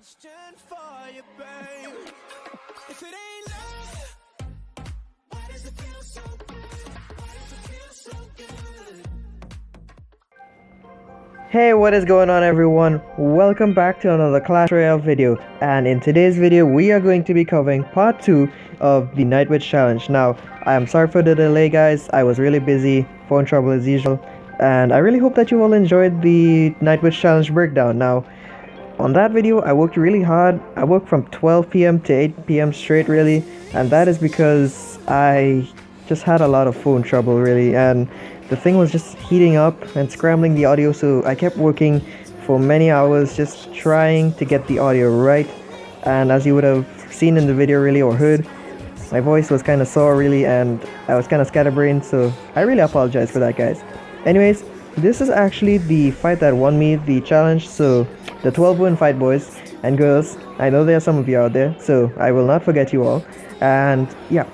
question for you, babe. If it ain't love, why does it feel so good? Why does it feel so good? Hey, what is going on everyone? Welcome back to another Clash Royale video, and in today's video we are going to be covering part 2 of the Night Witch challenge. Now, I am sorry for the delay guys, I was really busy, phone trouble as usual, and I really hope that you all enjoyed the Night Witch challenge breakdown. Now, on that video I worked really hard. I worked from 12 p.m. to 8 p.m. straight really, and that is because I just had a lot of phone trouble really, and the thing was just heating up and scrambling the audio, so I kept working for many hours just trying to get the audio right. And as you would have seen in the video really, or heard, my voice was kind of sore really, and I was kind of scatterbrained, so I really apologize for that guys. Anyways, this is actually the fight that won me the challenge, so the 12-win fight, boys and girls. I know there are some of you out there, so I will not forget you all. And yeah,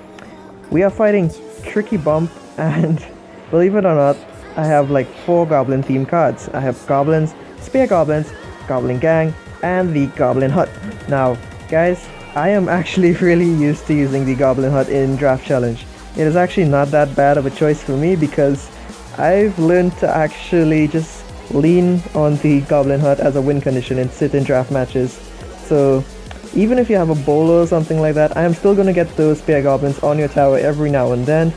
we are fighting Tricky Bump, and believe it or not, I have like 4 goblin themed cards. I have goblins, spear goblins, goblin gang, and the goblin hut. Now guys, I am actually really used to using the goblin hut in draft challenge. It is actually not that bad of a choice for me because I've learned to actually just lean on the goblin hut as a win condition and sit in draft matches. So even if you have a bowler or something like that, I am still gonna get those spear goblins on your tower every now and then.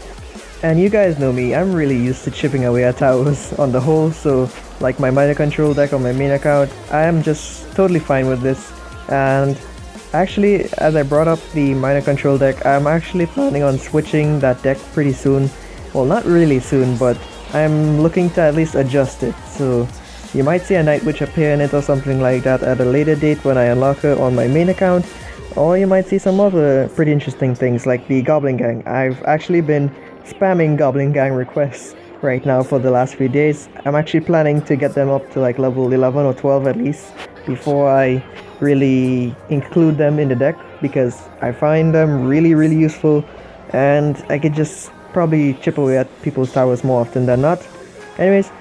And you guys know me, I'm really used to chipping away at towers on the whole, so like my minor control deck on my main account, I am just totally fine with this. And actually, as I brought up the minor control deck, I'm actually planning on switching that deck pretty soon. Well, not really soon, but I'm looking to at least adjust it, so you might see a Night Witch appear in it or something like that at a later date when I unlock her on my main account. Or you might see some other pretty interesting things like the Goblin Gang. I've actually been spamming Goblin Gang requests right now for the last few days. I'm actually planning to get them up to like level 11 or 12 at least before I really include them in the deck, because I find them really useful, and I could just probably chip away at people's towers more often than not. Anyways,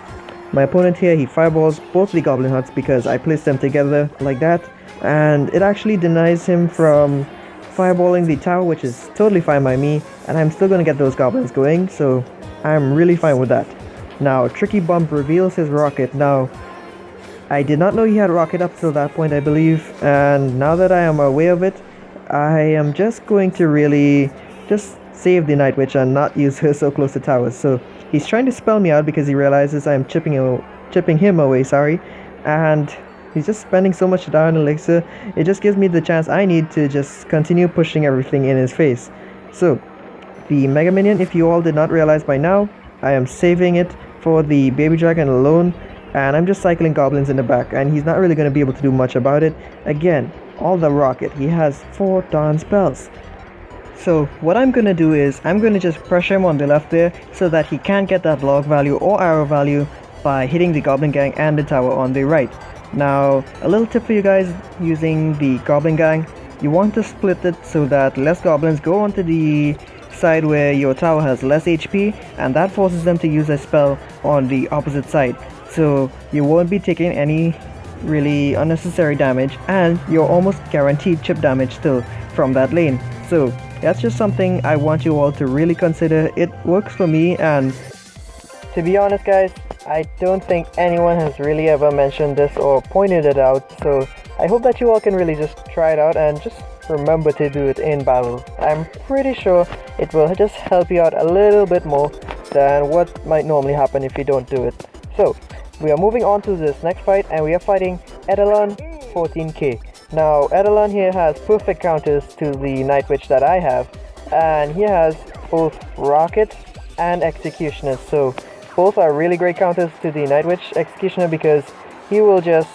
my opponent here, he fireballs both the goblin huts because I placed them together like that, and it actually denies him from fireballing the tower, which is totally fine by me, and I'm still gonna get those goblins going, so I'm really fine with that. Now, Tricky Bump reveals his rocket. Now, I did not know he had rocket up till that point, I believe, and now that I am aware of it, I am just going to really just save the Night Witch and not use her so close to towers. So he's trying to spell me out because he realizes I'm chipping him away, sorry, and he's just spending so much down elixir. It just gives me the chance I need to just continue pushing everything in his face. So the Mega Minion, if you all did not realize by now, I am saving it for the Baby Dragon alone, and I'm just cycling goblins in the back, and he's not really going to be able to do much about it. Again, all the rocket, he has 4 darn spells. So what I'm gonna do is I'm gonna just pressure him on the left there so that he can't get that log value or arrow value by hitting the Goblin Gang and the tower on the right. Now, a little tip for you guys using the Goblin Gang, you want to split it so that less goblins go onto the side where your tower has less HP, and that forces them to use a spell on the opposite side. So you won't be taking any really unnecessary damage, and you're almost guaranteed chip damage still from that lane. So that's just something I want you all to really consider. It works for me, and to be honest guys, I don't think anyone has really ever mentioned this or pointed it out, so I hope that you all can really just try it out and just remember to do it in battle. I'm pretty sure it will just help you out a little bit more than what might normally happen if you don't do it. So we are moving on to this next fight, and we are fighting Edelon 14k. Now, Edelon here has perfect counters to the Night Witch that I have, and he has both Rocket and Executioner, so both are really great counters to the Night Witch. Executioner because he will just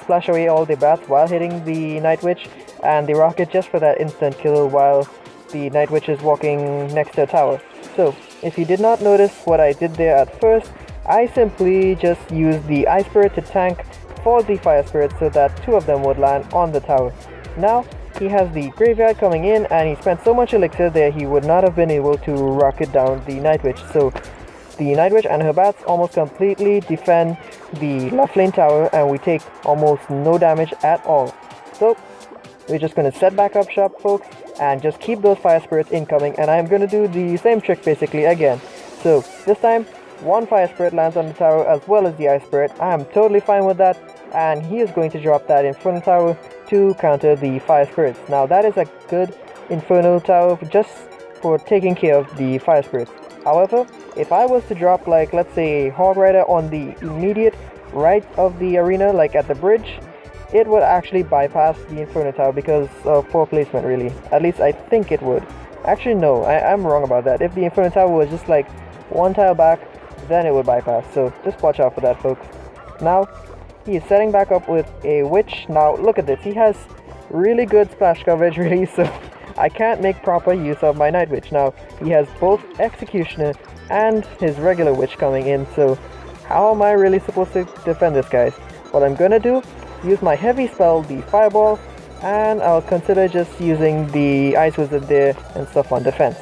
splash away all the bats while hitting the Night Witch, and the Rocket just for that instant kill while the Night Witch is walking next to a tower. So, if you did not notice what I did there at first, I simply just used the Ice Spirit to tank for the Fire Spirit so that 2 of them would land on the tower. Now, he has the Graveyard coming in, and he spent so much elixir there he would not have been able to rocket down the Night Witch. So the Night Witch and her bats almost completely defend the left lane tower, and we take almost no damage at all. So we're just going to set back up shop, folks, and just keep those fire spirits incoming, and I'm going to do the same trick basically again. So this time, one fire spirit lands on the tower as well as the ice spirit. I am totally fine with that, and he is going to drop that Inferno tower to counter the fire spirits. Now that is a good Inferno tower just for taking care of the fire spirits. However, if I was to drop, like, let's say a Hog Rider on the immediate right of the arena, like at the bridge, it would actually bypass the Inferno tower because of poor placement, really. At least I think it would. Actually no, I'm wrong about that. If the Inferno tower was just like one tile back, then it would bypass, so just watch out for that, folks. Now he is setting back up with a witch. Now look at this, he has really good splash coverage, really, so I can't make proper use of my Night Witch. Now he has both Executioner and his regular witch coming in, so how am I really supposed to defend this, guys? What I'm gonna do, use my heavy spell, the Fireball, and I'll consider just using the Ice Wizard there and stuff on defense.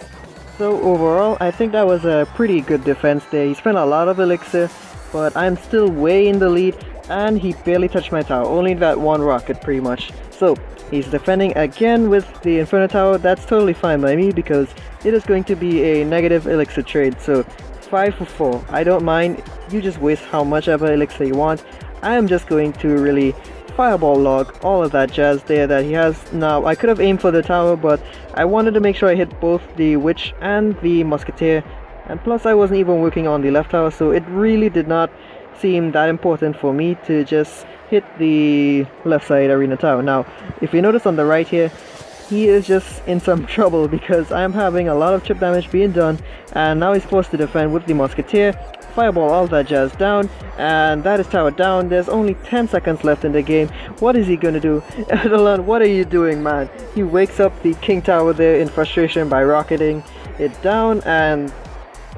So overall, I think that was a pretty good defense there. He spent a lot of elixir, but I'm still way in the lead, and he barely touched my tower, only that one rocket pretty much. So he's defending again with the Inferno tower. That's totally fine by me because it is going to be a negative elixir trade, so 5 for 4. I don't mind, you just waste how much ever elixir you want. I am just going to really Fireball log all of that jazz there that he has. Now I could have aimed for the tower, but I wanted to make sure I hit both the witch and the musketeer, and plus I wasn't even working on the left tower, so it really did not seem that important for me to just hit the left side arena tower. Now if you notice on the right here, he is just in some trouble because I'm having a lot of chip damage being done, and now he's forced to defend with the musketeer. Fireball all that jazz down, and that is tower down. There's only 10 seconds left in the game. What is he gonna do? Edelon, what are you doing, man? He wakes up the king tower there in frustration by rocketing it down, and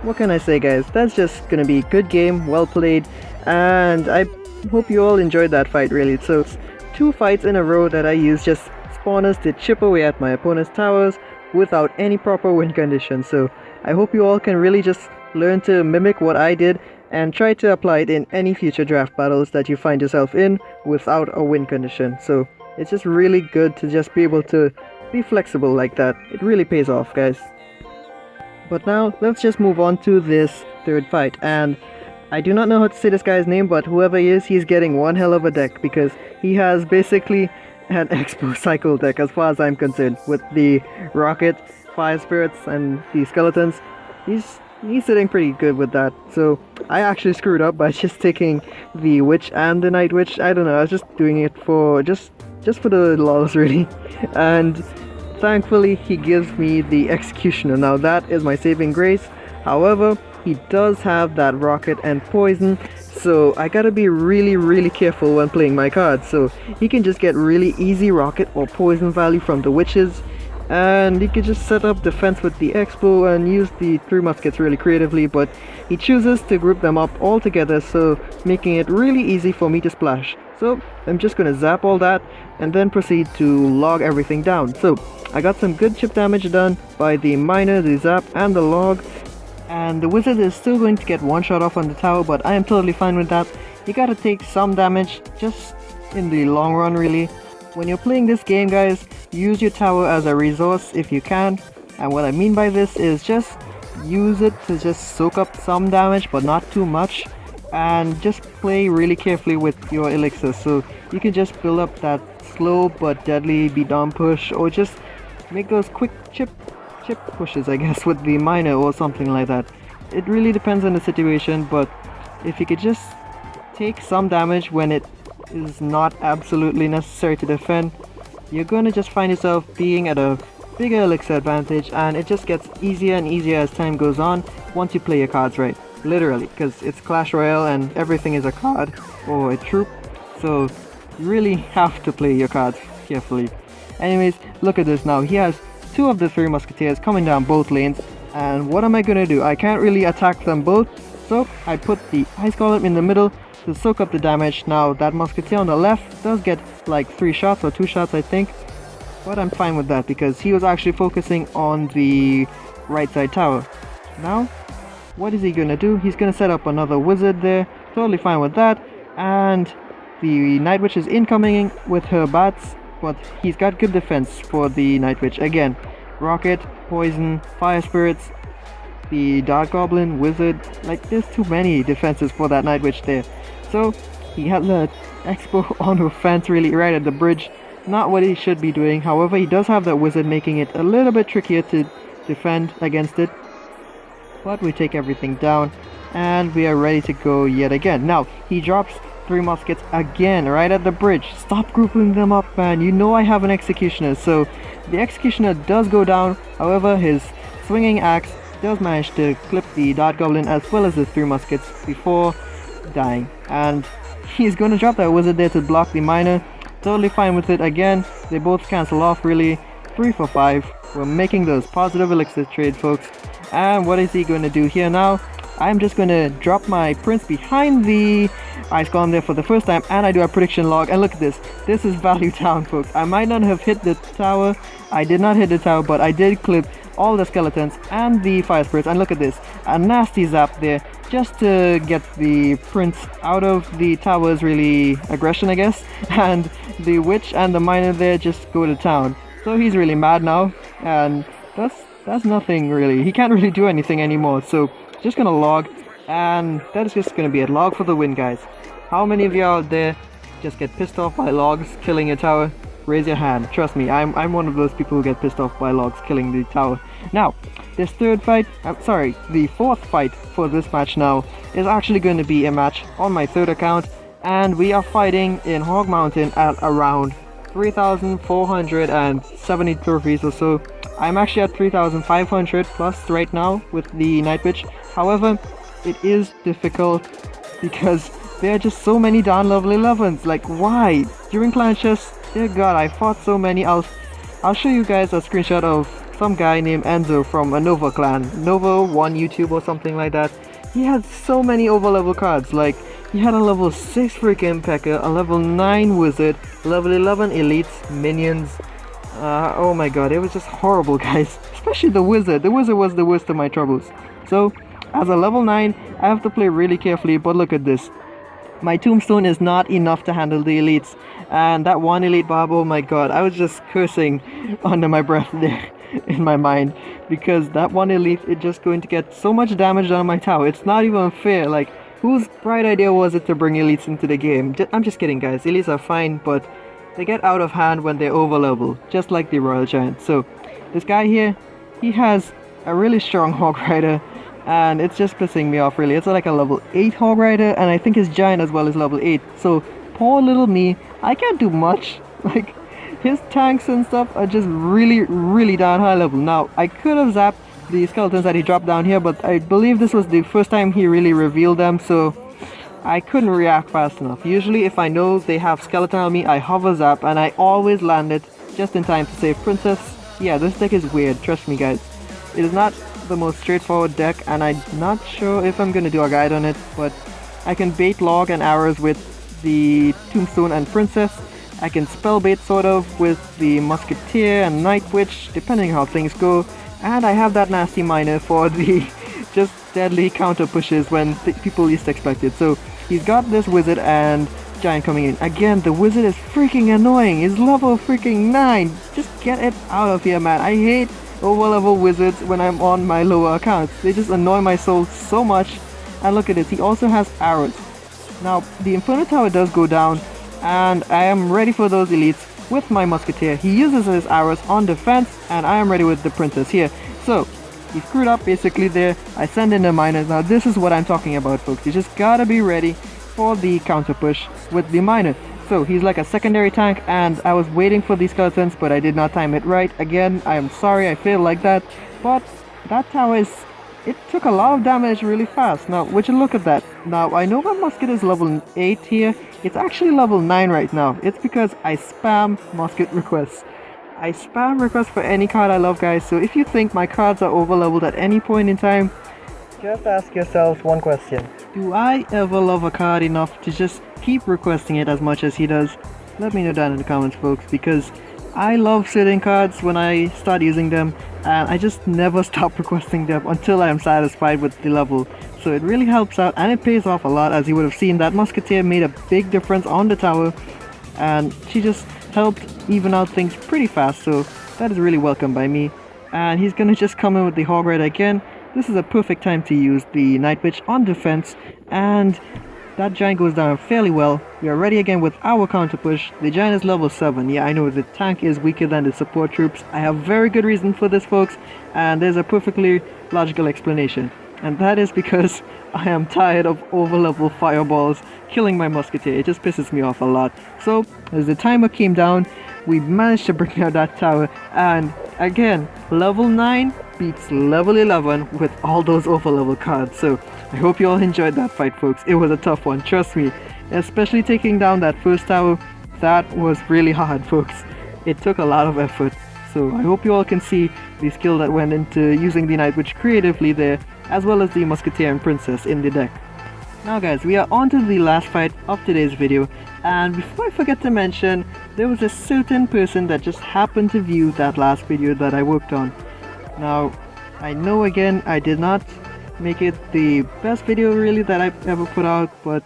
what can I say, guys? That's just gonna be a good game, well played, and I hope you all enjoyed that fight, really. So it's 2 fights in a row that I used just spawners to chip away at my opponent's towers without any proper win conditions. So I hope you all can really just learn to mimic what I did and try to apply it in any future draft battles that you find yourself in without a win condition. So it's just really good to just be able to be flexible like that. It really pays off, guys. But now let's just move on to this third fight, and I do not know how to say this guy's name, but whoever he is, he's getting one hell of a deck because he has basically an Expo cycle deck as far as I'm concerned, with the rocket, fire spirits, and the skeletons. He's sitting pretty good with that. So I actually screwed up by just taking the witch and the night witch. I don't know, I was just doing it for just for the lols, really. And thankfully he gives me the executioner. Now that is my saving grace. However, he does have that rocket and poison, so I gotta be really careful when playing my cards. So he can just get really easy rocket or poison value from the witches, and he could just set up defense with the expo and use the 3 muskets really creatively, but he chooses to group them up all together, so making it really easy for me to splash. So I'm just gonna zap all that and then proceed to log everything down. So I got some good chip damage done by the miner, the zap, and the log, and the wizard is still going to get one shot off on the tower, but I am totally fine with that. You gotta take some damage just in the long run, really. When you're playing this game, guys, use your tower as a resource if you can, and what I mean by this is just use it to just soak up some damage but not too much, and just play really carefully with your elixir, so you can just build up that slow but deadly beat down push, or just make those quick chip pushes, I guess, with the miner or something like that. It really depends on the situation, but if you could just take some damage when it is not absolutely necessary to defend, you're gonna just find yourself being at a bigger elixir advantage, and it just gets easier and easier as time goes on once you play your cards right. Literally, because it's Clash Royale and everything is a card or a troop, so you really have to play your cards carefully. Anyways, look at this now. He has 2 of the 3 musketeers coming down both lanes, and what am I gonna do? I can't really attack them both, so I put the ice column in the middle to soak up the damage. Now that musketeer on the left does get like 3 shots or 2 shots, I think, but I'm fine with that because he was actually focusing on the right side tower. Now what is he gonna do? He's gonna set up another wizard there, totally fine with that, and the night witch is incoming with her bats, but he's got good defense for the Night Witch. Again, Rocket, Poison, Fire Spirits, the Dark Goblin, Wizard, like there's too many defenses for that Night Witch there. So he has the Expo on a fence really right at the bridge. Not what he should be doing. However, he does have that Wizard, making it a little bit trickier to defend against it. But we take everything down and we are ready to go yet again. Now he drops 3 muskets again right at the bridge. Stop grouping them up, man. You know I have an Executioner, so the Executioner does go down. However, his swinging axe does manage to clip the Dart Goblin as well as the 3 muskets before dying, and he's going to drop that Wizard there to block the Miner. Totally fine with it. Again, they both cancel off really. 3 for 5. We're making those positive elixir trade, folks. And what is he going to do here now? I'm just going to drop my Prince behind the Ice Golem there for the first time, and I do a prediction log, and look at this. This is value down, folks. I might not have hit the tower. I did not hit the tower, but I did clip all the skeletons and the Fire Spirits, and look at this. A nasty zap there just to get the Prince out of the tower's really aggression, I guess. And the Witch and the Miner there just go to town. So he's really mad now, and that's nothing really. He can't really do anything anymore, so just gonna log, and that is just gonna be a log for the win, guys. How many of you out there just get pissed off by logs killing a tower? Raise your hand. Trust me, I'm one of those people who get pissed off by logs killing the tower. Now, this third fight, the fourth fight for this match now is actually going to be a match on my third account, and we are fighting in Hog Mountain at around 3,470 trophies or so. I'm actually at 3,500 plus right now with the Night Witch. However, it is difficult because there are just so many down level 11s. Like, why? During clan chess, dear god, I fought so many. I'll show you guys a screenshot of some guy named Enzo from a Nova clan. Nova 1 YouTube or something like that. He had so many over level cards. Like, he had a level 6 freaking P.E.K.K.A, a level 9 Wizard, level 11 Elites, Minions. Oh my god, it was just horrible, guys. Especially the Wizard. The Wizard was the worst of my troubles. So, as a level 9, I have to play really carefully, but look at this. My Tombstone is not enough to handle the Elites. And that one Elite Barb, oh my god, I was just cursing under my breath there in my mind. Because that one Elite is just going to get so much damage on my tower. It's not even fair. Like, whose bright idea was it to bring Elites into the game? I'm just kidding, guys. Elites are fine, but they get out of hand when they're over level, just like the Royal Giant. So, this guy here, he has a really strong Hog Rider, and it's just pissing me off really. It's like a level 8 Hog Rider, and I think his Giant as well is level 8. So, poor little me, I can't do much. Like, his tanks and stuff are just really down high level. Now, I could have zapped the skeletons that he dropped down here, but I believe this was the first time he really revealed them, so I couldn't react fast enough. Usually if I know they have skeleton on me, I hover zap, and I always land it just in time to save Princess. Yeah, this deck is weird, trust me, guys. It is not the most straightforward deck, and I'm not sure if I'm gonna do a guide on it, but I can bait log and arrows with the Tombstone and Princess. I can spell bait sort of with the Musketeer and Night Witch, depending how things go. And I have that nasty Miner for the just deadly counter pushes when people least expect it. So he's got this Wizard and Giant coming in. Again, the Wizard is freaking annoying. He's level freaking 9. Just get it out of here, man. I hate over level Wizards when I'm on my lower accounts. They just annoy my soul so much. And look at this, he also has arrows. Now, the Inferno Tower does go down, and I am ready for those Elites with my Musketeer. He uses his arrows on defense, and I am ready with the Princess here. So, he screwed up basically there. I send in the Miners. Now, this is what I'm talking about, folks. You just gotta be ready for the counter push with the Miner. So, he's like a secondary tank, and I was waiting for these skeletons, but I did not time it right. Again, I am sorry I failed like that, but that tower is... it took a lot of damage really fast. Now, would you look at that? Now, I know my musket is level 8 here. It's actually level 9 right now. It's because I spam musket requests. I spam requests for any card I love, guys. So if you think my cards are over leveled at any point in time, just ask yourselves one question. Do I ever love a card enough to just keep requesting it as much as he does? Let me know down in the comments, folks, because I love certain cards when I start using them, and I just never stop requesting them until I am satisfied with the level. So it really helps out, and it pays off a lot. As you would have seen, that Musketeer made a big difference on the tower, and she just helped even out things pretty fast, so that is really welcome by me. And he's gonna just come in with the Hog Rider again. This is a perfect time to use the Night Witch on defense, and that giant goes down fairly well. We are ready again with our counter push. The giant is level 7. Yeah, I know the tank is weaker than the support troops. I have very good reason for this, folks, and there's a perfectly logical explanation. And that is because I am tired of overlevel fireballs killing my musketeer. It just pisses me off a lot. So, as the timer came down, we managed to bring down that tower, and again, level 9 beats level 11 with all those overlevel cards. So I hope you all enjoyed that fight, folks. It was a tough one, trust me. Especially taking down that first tower, that was really hard, folks. It took a lot of effort. So I hope you all can see the skill that went into using the Night Witch creatively there, as well as the Musketeer and Princess in the deck. Now guys, we are on to the last fight of today's video, and before I forget to mention, there was a certain person that just happened to view that last video that I worked on. Now, I know again I did not make it the best video really that I've ever put out, but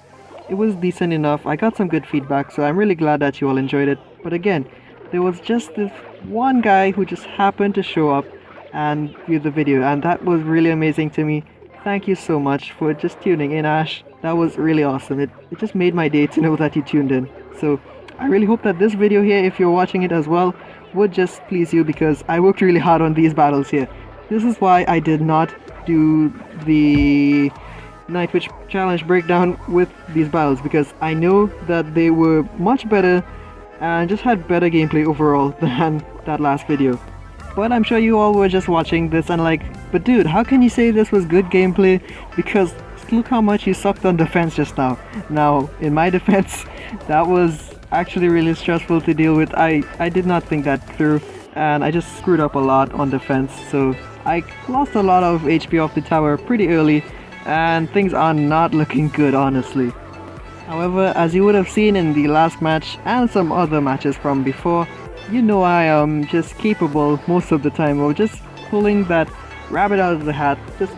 it was decent enough. I got some good feedback, so I'm really glad that you all enjoyed it. But again, there was just this one guy who just happened to show up and view the video, and that was really amazing to me. Thank you so much for just tuning in, Ash. That was really awesome. It just made my day to know that you tuned in. So I really hope that this video here, if you're watching it as well, would just please you, because I worked really hard on these battles here. This is why I did not do the Night Witch challenge breakdown with these battles, because I know that they were much better and just had better gameplay overall than that last video. But I'm sure you all were just watching this and like, but dude, how can you say this was good gameplay? Because look how much you sucked on defense just now. Now, in my defense, that was actually really stressful to deal with. I did not think that through, and I just screwed up a lot on defense. So I lost a lot of HP off the tower pretty early, and things are not looking good, honestly. However, as you would have seen in the last match and some other matches from before, you know I am just capable most of the time of just pulling that rabbit out of the hat, just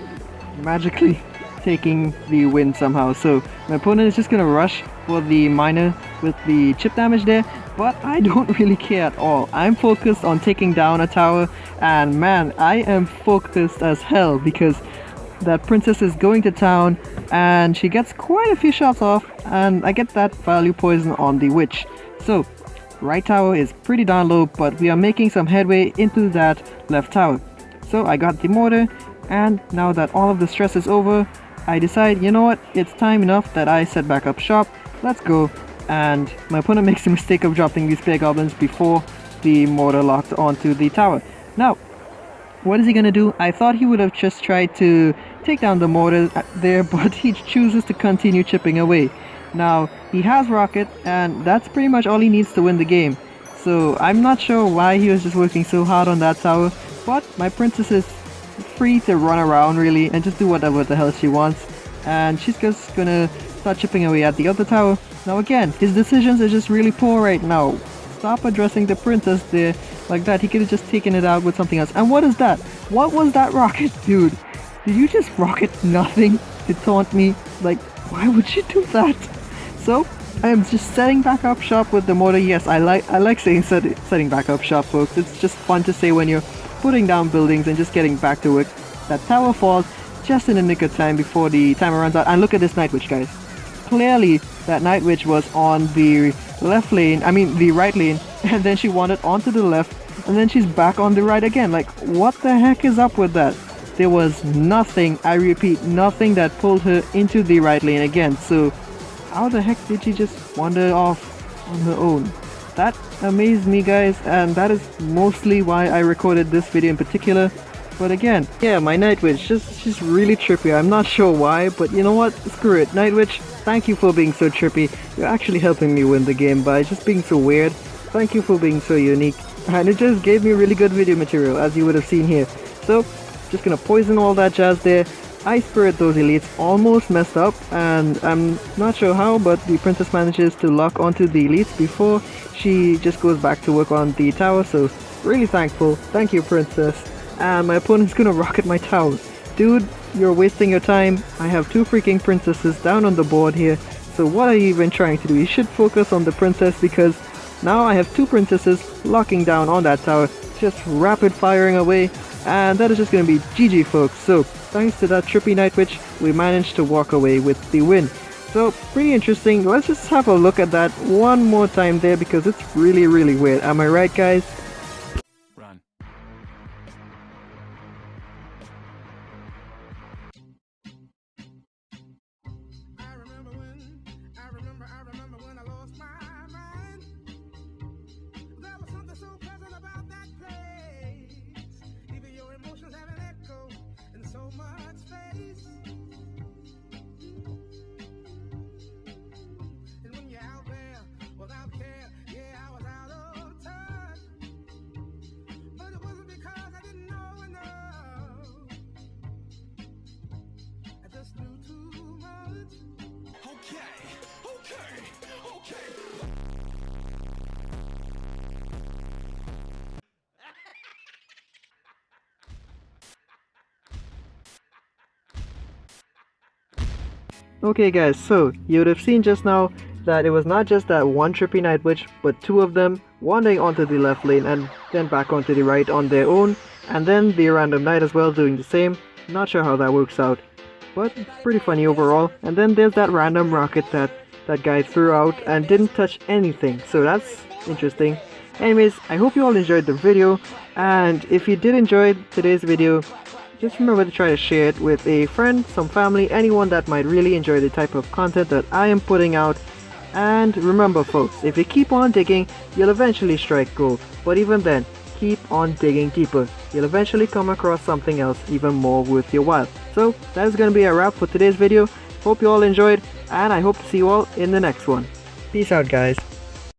magically taking the win somehow. So my opponent is just gonna rush for the miner with the chip damage there, but I don't really care at all. I'm focused on taking down a tower, and man, I am focused as hell because that princess is going to town and she gets quite a few shots off, and I get that value poison on the witch. So right tower is pretty darn low, but we are making some headway into that left tower. So I got the mortar, and now that all of the stress is over, I decide, you know what, it's time enough that I set back up shop. Let's go. And my opponent makes the mistake of dropping these spear goblins before the mortar locked onto the tower. Now, what is he gonna do? I thought he would have just tried to take down the mortar there, but he chooses to continue chipping away. Now, he has rocket, and that's pretty much all he needs to win the game. So I'm not sure why he was just working so hard on that tower, but my princess is free to run around really and just do whatever the hell she wants, and she's just gonna start chipping away at the other tower. Now again, his decisions are just really poor right now. Stop addressing the princess there like that. He could have just taken it out with something else. And what is that? What was that rocket? Dude, did you just rocket nothing to taunt me? Like, why would you do that? So I am just setting back up shop with the mortar. Yes, I like saying setting back up shop, folks. It's just fun to say when you're putting down buildings and just getting back to work. That tower falls just in the nick of time before the timer runs out. And look at this Night Witch, guys. Clearly that Night Witch was on the left lane, I mean the right lane, and then she wandered onto the left, and then she's back on the right again. Like, what the heck is up with that? There was nothing, I repeat, nothing that pulled her into the right lane again. So how the heck did she just wander off on her own? That amazed me, guys, and that is mostly why I recorded this video in particular. But again, yeah, my Night Witch, she's really trippy. I'm not sure why, but you know what? Screw it. Night Witch, thank you for being so trippy. You're actually helping me win the game by just being so weird. Thank you for being so unique. And it just gave me really good video material, as you would have seen here. So, just gonna poison all that jazz there. I spirit those elites, almost messed up, and I'm not sure how, but the princess manages to lock onto the elites before she just goes back to work on the tower. So, really thankful. Thank you, princess. And my opponent's gonna rocket my tower. Dude, you're wasting your time. I have two freaking princesses down on the board here. So what are you even trying to do? You should focus on the princess, because Now I have two princesses locking down on that tower, just rapid firing away, and that is just going to be GG folks. So thanks to that trippy Night Witch, we managed to walk away with the win. So pretty interesting. Let's just have a look at that one more time there because it's really weird. Am I right, guys? Run. I remember when I lost my mind. There was something so pleasant about that place. Even your emotions have an echo in so much space. And when you're out there without care, yeah, I was out of touch. But it wasn't because I didn't know enough. I just knew too much. Okay. Okay guys, so you would have seen just now that it was not just that one trippy Night Witch, but two of them wandering onto the left lane and then back onto the right on their own, and then the random knight as well doing the same. Not sure how that works out, but pretty funny overall. And then there's that random rocket that guy threw out and didn't touch anything, so that's interesting. Anyways, I hope you all enjoyed the video, and if you did enjoy today's video, just remember to try to share it with a friend, some family, anyone that might really enjoy the type of content that I am putting out. And remember folks, if you keep on digging, you'll eventually strike gold. But even then, keep on digging deeper. You'll eventually come across something else even more worth your while. So that's gonna be a wrap for today's video. Hope you all enjoyed, and I hope to see you all in the next one. Peace out guys.